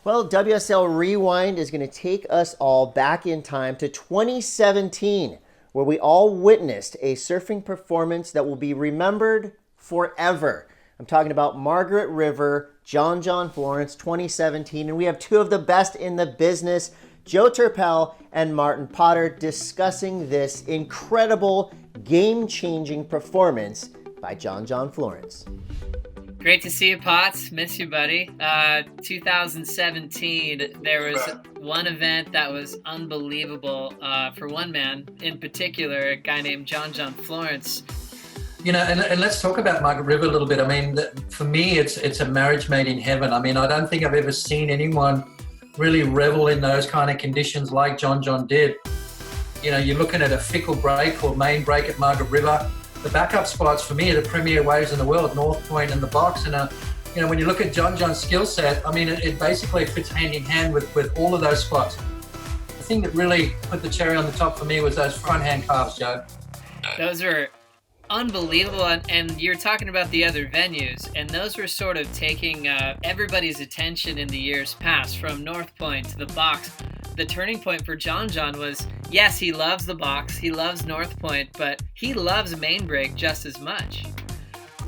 Well, WSL Rewind is going to take us all back in time to 2017, where we all witnessed a surfing performance that will be remembered forever. I'm talking about Margaret River, John Florence, 2017, and we have two of the best in the business, Joe Turpel and Martin Potter, discussing this incredible, game-changing performance by John Florence. Great to see you, Potts. Miss you, buddy. 2017, there was one event that was unbelievable for one man in particular, a guy named John Florence. You know, and let's talk about Margaret River a little bit. I mean, for me, it's a marriage made in heaven. I mean, I don't think I've ever seen anyone really revel in those kind of conditions like John did. You know, you're looking at a fickle break or main break at Margaret River. The backup spots for me are the premier waves in the world, North Point and the box. And, you know, when you look at John's skill set, I mean, it basically fits hand in hand with all of those spots. The thing that really put the cherry on the top for me was those front hand calves, Joe. Those were unbelievable. And you're talking about the other venues, and those were sort of taking everybody's attention in the years past, from North Point to the box. The turning point for John was, yes, he loves the box, he loves North Point, but he loves main break just as much.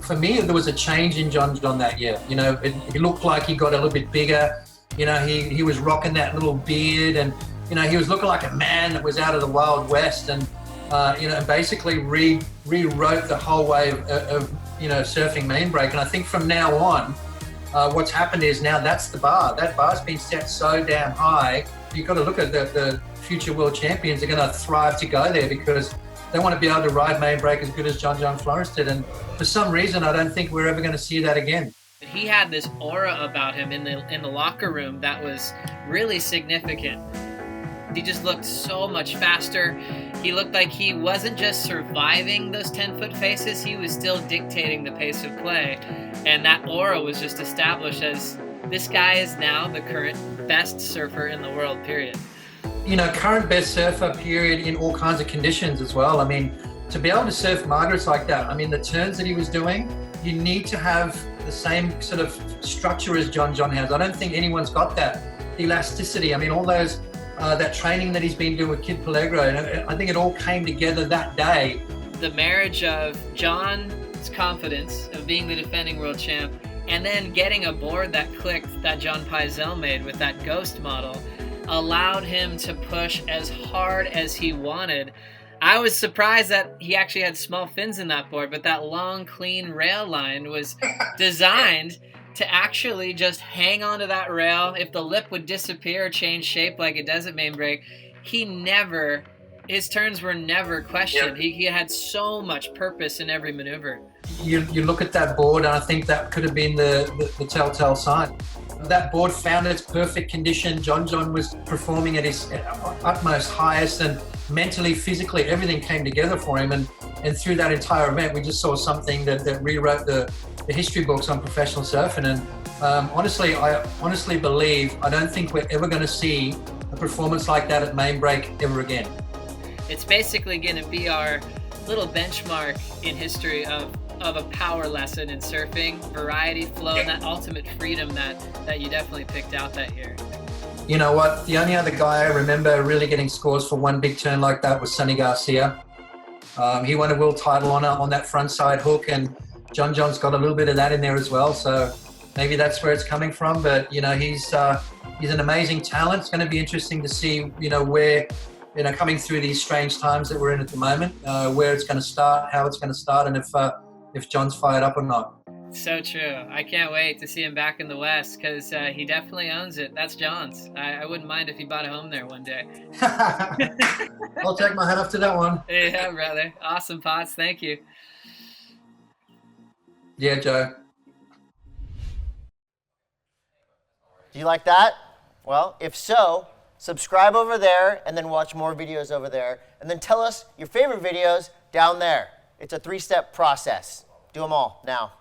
For me, there was a change in John that year. You know, it looked like he got a little bit bigger. You know, he was rocking that little beard, and, you know, he was looking like a man that was out of the Wild West, and, you know, basically rewrote the whole way of, you know, surfing main break. And I think from now on, what's happened is now that's the bar. That bar's been set so damn high. You've got to look at the future world champions are going to thrive to go there because they want to be able to ride main break as good as John Florence did. And for some reason, I don't think we're ever going to see that again. He had this aura about him in the locker room that was really significant. He just looked so much faster. He looked like he wasn't just surviving those 10-foot faces, he was still dictating the pace of play. And that aura was just established as this guy is now the current best surfer in the world, period. You know, current best surfer, period, in all kinds of conditions as well. I mean, to be able to surf Margaret's like that, I mean, the turns that he was doing, you need to have the same sort of structure as John has. I don't think anyone's got that elasticity. I mean, all those, that training that he's been doing with Kid Pellegro, and I think it all came together that day. The marriage of John's confidence of being the defending world champ and then getting a board that clicked that John Pizell made with that ghost model allowed him to push as hard as he wanted. I was surprised that he actually had small fins in that board, but that long, clean rail line was designed to actually just hang onto that rail. If the lip would disappear or change shape like it does at main break, his turns were never questioned. Yep. He had so much purpose in every maneuver. You look at that board, and I think that could have been the telltale sign. That board found its perfect condition. John was performing at his utmost highest, and mentally, physically, everything came together for him. And through that entire event, we just saw something that rewrote the history books on professional surfing. And honestly, I honestly believe I don't think we're ever going to see a performance like that at main break ever again. It's basically going to be our little benchmark in history of a power lesson in surfing, variety, flow, and that ultimate freedom that you definitely picked out that year. You know what? The only other guy I remember really getting scores for one big turn like that was Sonny Garcia. He won a world title on that front side hook, and John's got a little bit of that in there as well. So maybe that's where it's coming from. But, you know, he's an amazing talent. It's going to be interesting to see, you know, where, you know, coming through these strange times that we're in at the moment, where it's going to start, how it's going to start, and if John's fired up or not. So true. I can't wait to see him back in the West because he definitely owns it. That's John's. I wouldn't mind if he bought a home there one day. I'll take my hat off to that one. Yeah, brother. Awesome, Potts. Thank you. Yeah, Joe. Do you like that? Well, if so, subscribe over there and then watch more videos over there. And then tell us your favorite videos down there. It's a 3-step process. Do them all now.